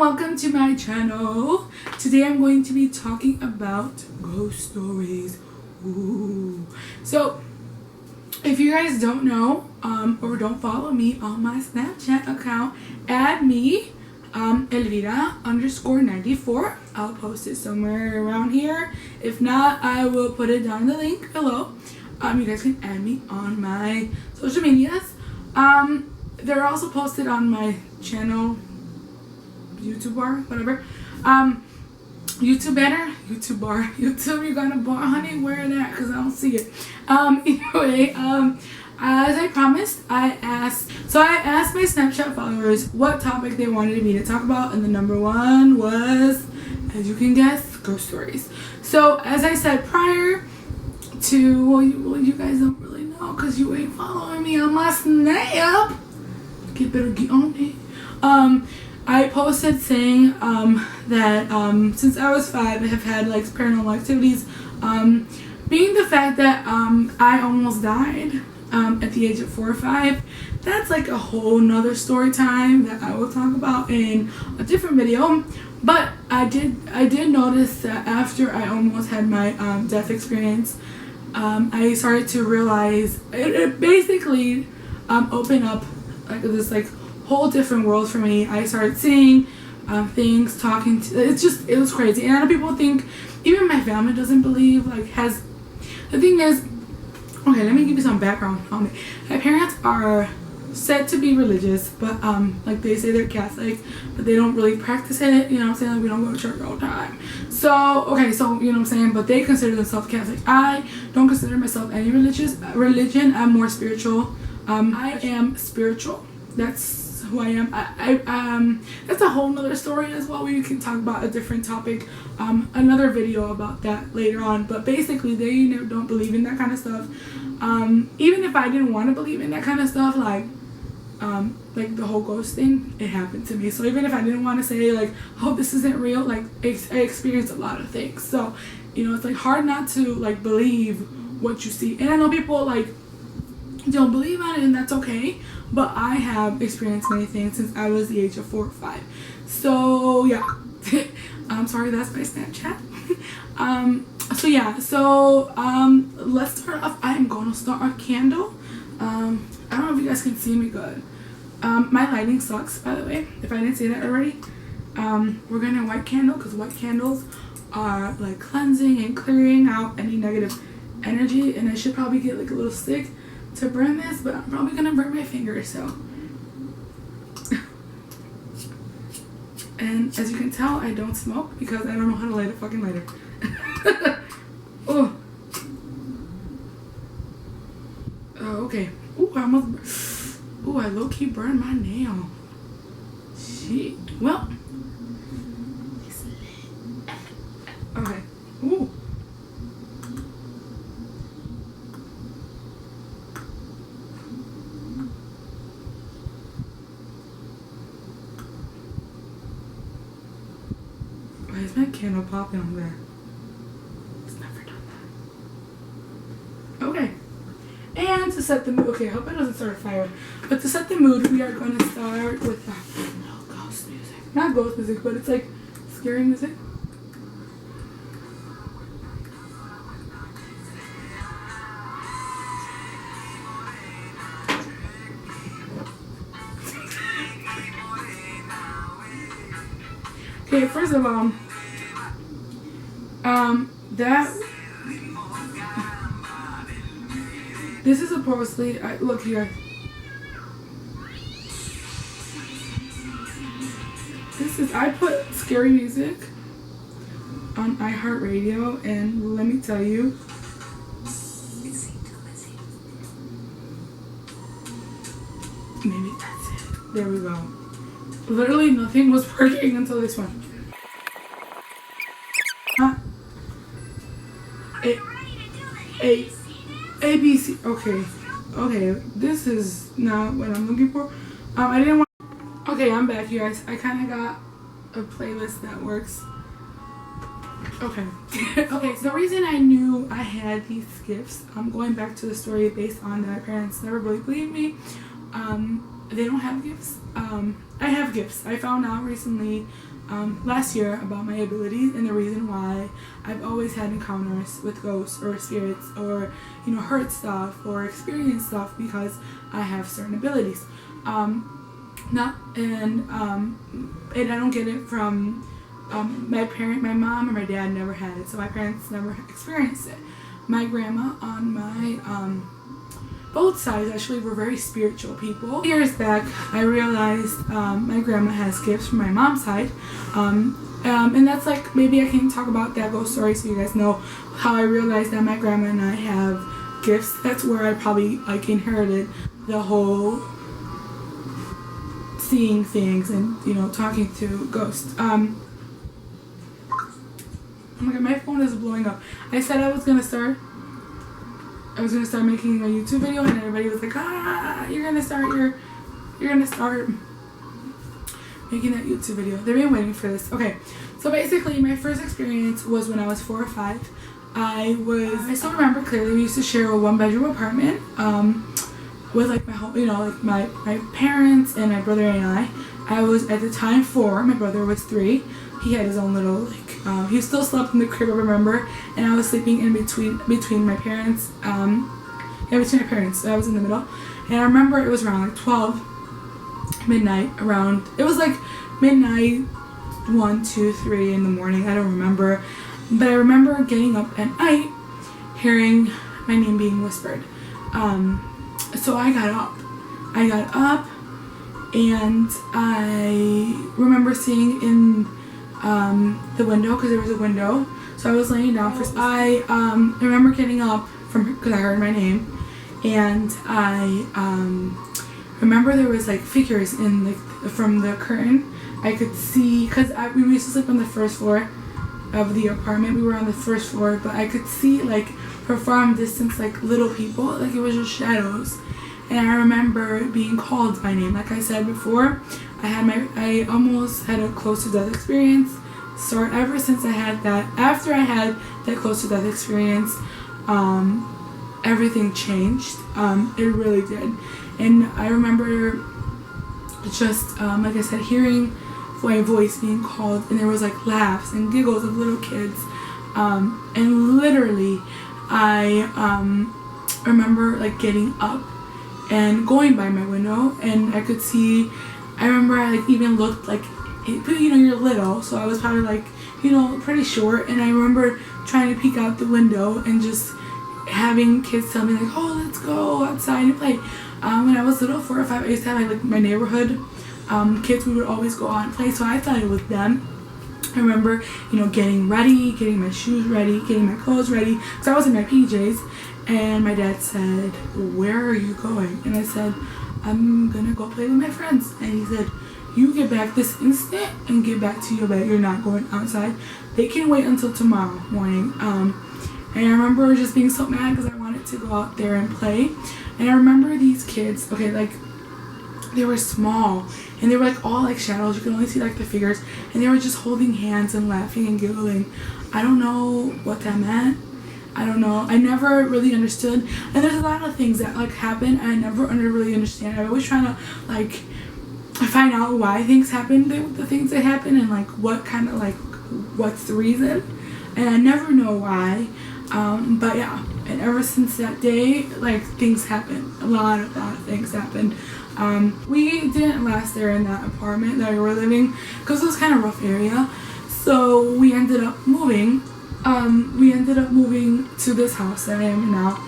welcome to my channel. Today I'm going to be talking about ghost stories. Ooh. So if you guys don't know or don't follow me on my Snapchat account, add me Elvira_94. I'll post it somewhere around here. If not, I will put it down in the link below. You guys can add me on my social medias. They're also posted on my channel, YouTube bar, whatever. YouTube banner, YouTube bar, YouTube. You're gonna bar, honey. Where that? Cause I don't see it. Anyway, as I promised, I asked my Snapchat followers what topic they wanted me to talk about, and the number one was, as you can guess, ghost stories. So as I said prior to, well, you guys don't really know because you ain't following me on my Snap. You better get on it. I posted saying that since I was 5, I have had like paranormal activities. Being the fact that I almost died at the age of 4 or 5, that's like a whole nother story time that I will talk about in a different video. But I did notice that after I almost had my death experience, I started to realize it basically opened up like this like whole different world for me. I started seeing things, talking to, it was crazy. And a lot of people think, even my family doesn't believe, the thing is, okay, let me give you some background on me. My parents are said to be religious, but like they say they're Catholic, but they don't really practice it, you know what I'm saying? Like, we don't go to church all the time. So, okay, so, you know what I'm saying? But they consider themselves Catholic. I don't consider myself any religion. I'm more spiritual. I am spiritual. That's who I am. That's a whole nother story as well. We can talk about a different topic, another video about that later on. But basically, they don't believe in that kind of stuff. Even if I didn't want to believe in that kind of stuff, like the whole ghost thing, it happened to me. So even if I didn't want to say like, oh, this isn't real, like I experienced a lot of things. So, you know, it's like hard not to like believe what you see. And I know people like don't believe on it, and that's okay. But I have experienced many things since I was the age of 4 or 5. So yeah, I'm sorry, that's my Snapchat. Let's start off. I am going to start a candle. I don't know if you guys can see me good. My lighting sucks, by the way, if I didn't say that already. We're gonna white candle because white candles are like cleansing and clearing out any negative energy. And I should probably get like a little stick to burn this, but I'm probably gonna burn my finger. So and as you can tell, I don't smoke because I don't know how to light a fucking lighter. Oh, okay. I low-key burned my nail. Shit. Well, it's lit. Okay. Ooh. Why is my candle popping on there? It's never done that. Okay. And to set the mood, okay, I hope it doesn't start a fire. But to set the mood, we are going to start with ghost music. Not ghost music, but it's like scary music. Okay, first of all, this is supposedly, look here. I put scary music on iHeartRadio, and let me tell you, maybe that's it. There we go. Literally nothing was working until this one. ABC. Okay, this is not what I'm looking for. I didn't want. Okay, I'm back, you guys. I kind of got a playlist that works. Okay. Okay, so the reason I knew I had these gifts, I'm going back to the story based on that my parents never really believed me. they don't have gifts. I have gifts. I found out recently, last year, about my abilities and the reason why I've always had encounters with ghosts or spirits, or heard stuff or experienced stuff, because I have certain abilities. And I don't get it from my mom or my dad never had it, so my parents never experienced it. My grandma on my both sides actually were very spiritual people. Years back, I realized my grandma has gifts from my mom's side, and that's like, maybe I can talk about that ghost story so you guys know how I realized that my grandma and I have gifts. That's where I probably like inherited the whole seeing things and talking to ghosts. Oh my god, my phone is blowing up. I said I was gonna start making a YouTube video, and everybody was like, you're gonna start making that YouTube video. They've been waiting for this. Okay, so basically my first experience was when I was 4 or 5. I still remember clearly, we used to share a 1-bedroom apartment with like my whole, like my parents and my brother and I. I was at the time 4, my brother was 3. He had his own little, he still slept in the crib, I remember, and I was sleeping in between my parents, between my parents, so I was in the middle. And I remember it was around like 12 midnight, it was like midnight, 1, 2, 3 in the morning, I don't remember, but I remember getting up at night, hearing my name being whispered. So I got up, and I remember seeing in the window, because there was a window, so I was laying down I remember getting up because I heard my name, and I remember there was like figures in from the curtain. I could see, because we used to sleep on the first floor of the apartment. We were on the first floor, but I could see like from distance like little people, like it was just shadows. And I remember being called by name. Like I said before, I almost had a close to death experience. So ever since I had that, after I had that close to death experience, everything changed. It really did. And I remember just, like I said, hearing my voice being called, and there was like laughs and giggles of little kids. And literally, I remember like getting up and going by my window, and I could see, I remember I like even looked like, you're little, so I was probably like, pretty short, and I remember trying to peek out the window and just having kids tell me like, oh, let's go outside and play. When I was little, 4 or 5, I used to have like my neighborhood kids, we would always go out and play, so I thought it was them. I remember, getting ready, getting my shoes ready, getting my clothes ready, because I was in my PJs. And my dad said, where are you going? And I said, I'm gonna go play with my friends. And he said, you get back this instant and get back to your bed. You're not going outside. They can wait until tomorrow morning. And I remember just being so mad because I wanted to go out there and play. And I remember these kids, okay, like, they were small. And they were like all like shadows. You could only see like the figures. And they were just holding hands and laughing and giggling. I don't know what that meant. I don't know. I never really understood. And there's a lot of things that like happen and I never really understand. I'm always trying to like find out why things happen, the things that happen, and like what kind of like what's the reason. And I never know why. But yeah. And ever since that day, like things happen. A lot of things happened. We didn't last there in that apartment that we were living because it was kind of a rough area. So we ended up moving. To this house that I am in now,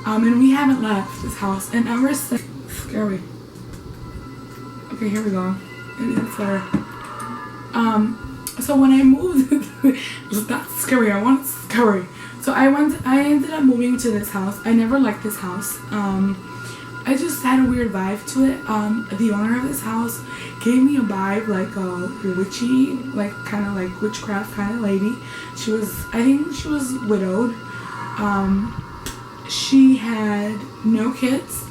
and we haven't left this house, and ever since, scary. Okay, here we go. It's better. So when I moved, that's scary. I want scary. So I ended up moving to this house. I never liked this house. I just had a weird vibe to it. The owner of this house gave me a vibe like a witchy, like kind of like witchcraft kind of lady. I think she was widowed. She had no kids,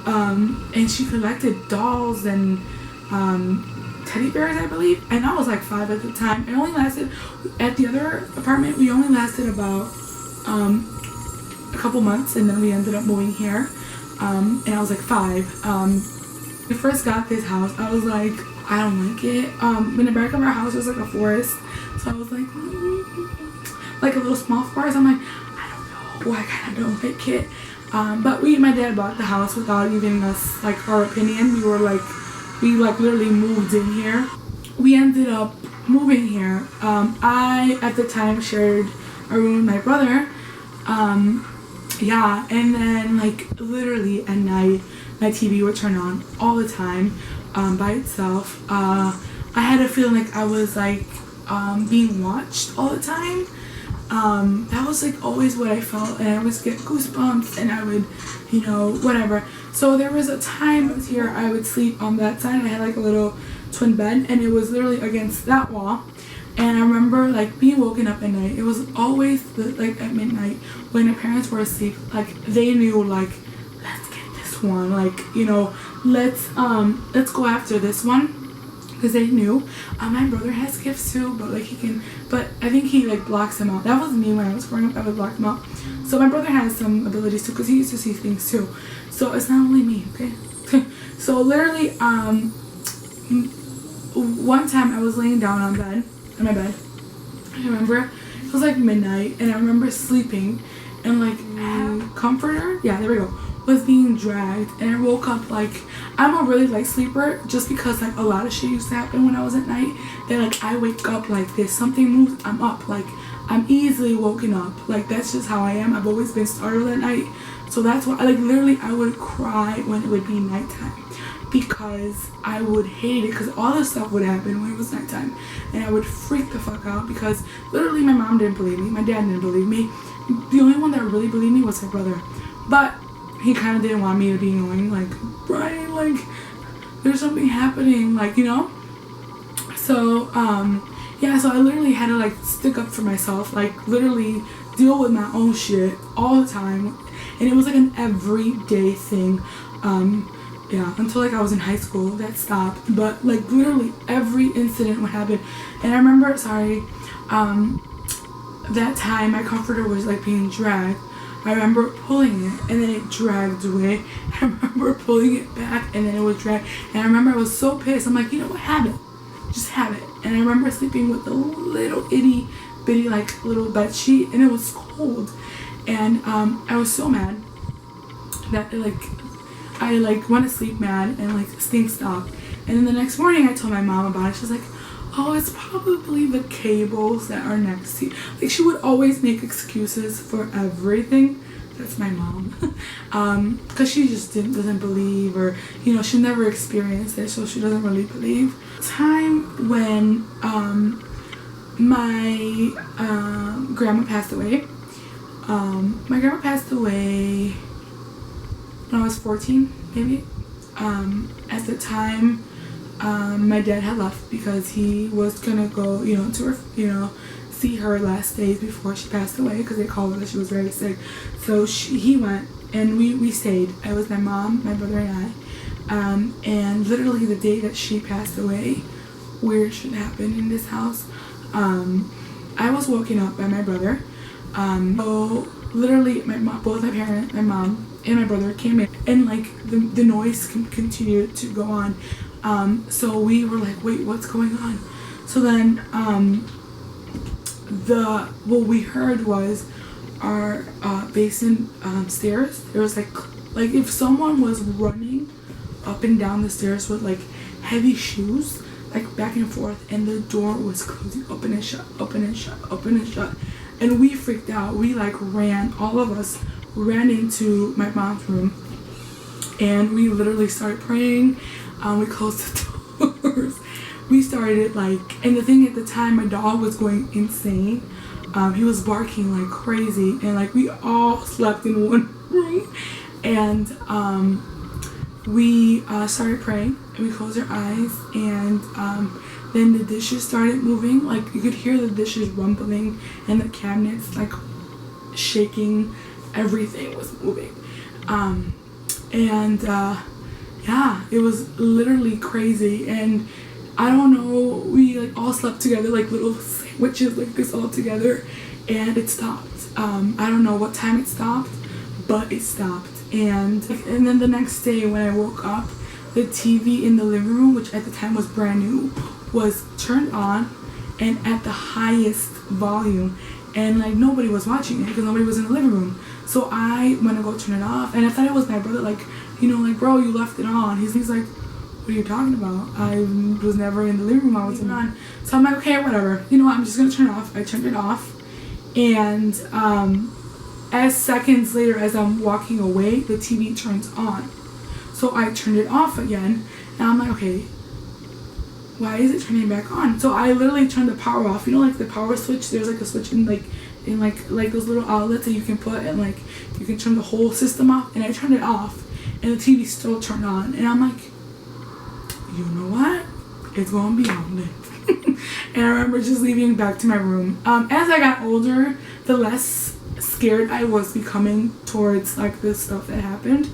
and she collected dolls and teddy bears, I believe. And I was like 5 at the time. It only lasted, at the other apartment, we only lasted about a couple months, and then we ended up moving here. And I was like 5. we first got this house, I was like, I don't like it. In the back of our house was like a forest, so I was like, like a little small forest. I'm like, I don't know, I kind of don't like it. But my dad bought the house without giving us like our opinion. We literally moved in here. We ended up moving here. I at the time shared a room with my brother. Yeah, and then like literally at night my TV would turn on all the time by itself. I had a feeling like I was like being watched all the time. That was like always what I felt, and I always get goosebumps, and I would, whatever. So there was a time here I would sleep on that side. I had like a little twin bed, and it was literally against that wall. And I remember like being woken up at night. It was always like at midnight when my parents were asleep. Like they knew like, let's get this one. Like let's go after this one. Because they knew. My brother has gifts too, but like but I think he like blocks them out. That was me when I was growing up. I would block them out. So my brother has some abilities too, because he used to see things too. So it's not only me, okay? So literally, one time I was laying down on my bed. I remember it was like midnight, and I remember sleeping, and like comforter, yeah, there we go, was being dragged, and I woke up like, I'm a really light sleeper just because like a lot of shit used to happen when I was at night. Then like I wake up like this, something moves, I'm up, like I'm easily woken up. Like that's just how I am. I've always been startled at night. So that's why like literally I would cry when it would be nighttime, because I would hate it, because all this stuff would happen when it was nighttime, and I would freak the fuck out because literally my mom didn't believe me, my dad didn't believe me. The only one that really believed me was my brother, but he kind of didn't want me to be annoying, like, Brian, like, there's something happening, like, So, yeah, so I literally had to, like, stick up for myself, like, literally deal with my own shit all the time, and it was, like, an everyday thing, yeah, until, like, I was in high school, that stopped, but, like, literally every incident would happen, and I remember, that time my comforter was, like, being dragged. I remember pulling it, and then it dragged away. I remember pulling it back, and then it was dragged. And I remember I was so pissed. I'm like, you know what, have it. Just have it. And I remember sleeping with a little itty bitty like little bed sheet, and it was cold. And I was so mad that I went to sleep mad, and like this thing stopped. And then the next morning I told my mom about it. She was like, oh, it's probably the cables that are next to you. Like, she would always make excuses for everything. That's my mom. Because she just doesn't believe, or, she never experienced it, so she doesn't really believe. Time when my grandma passed away. My grandma passed away when I was 14, maybe. At the time, my dad had left because he was gonna go, to her, see her last days before she passed away, because they called her that she was very sick. So he went, and we stayed. It was my mom, my brother, and I. And literally the day that she passed away, weird shit happened in this house. I was woken up by my brother. So literally both my parents, my mom and my brother came in, and like the noise continued to go on. So we were like, wait, what's going on? So then, what we heard was our basement stairs. There was like if someone was running up and down the stairs with like heavy shoes, like back and forth, and the door was closing, open and shut, open and shut, open and shut. And we freaked out. We like ran, all of us ran into my mom's room, and we literally started praying. We closed the doors. We started and the thing at the time, my dog was going insane. He was barking like crazy, and we all slept in one room. And we started praying, and we closed our eyes, and then the dishes started moving. You could hear the dishes rumbling, and the cabinets shaking. Everything was moving. Yeah, it was literally crazy, and I don't know, we all slept together like little sandwiches like this all together, and it stopped. I don't know what time it stopped, but it stopped. And then the next day when I woke up, the TV in the living room, which at the time was brand new, was turned on and at the highest volume, and like nobody was watching it because nobody was in the living room. So I went to go turn it off, and I thought it was my brother, like, you know, like, bro, you left it on. He's like, what are you talking about? I was never in the living room, I was on. So I'm like, okay, whatever, you know what, I'm just gonna turn it off. I turned it off, and as seconds later, as I'm walking away, the TV turns on. So I turned it off again, and I'm like, okay, why is it turning back on? So I literally turned the power off. You know, like the power switch, there's like a switch in like those little outlets that you can put, and like you can turn the whole system off. And I turned it off, and the TV still turned on. And I'm like, you know what? It's gonna be on then. And I remember just leaving back to my room. As I got older, the less scared I was becoming towards like this stuff that happened.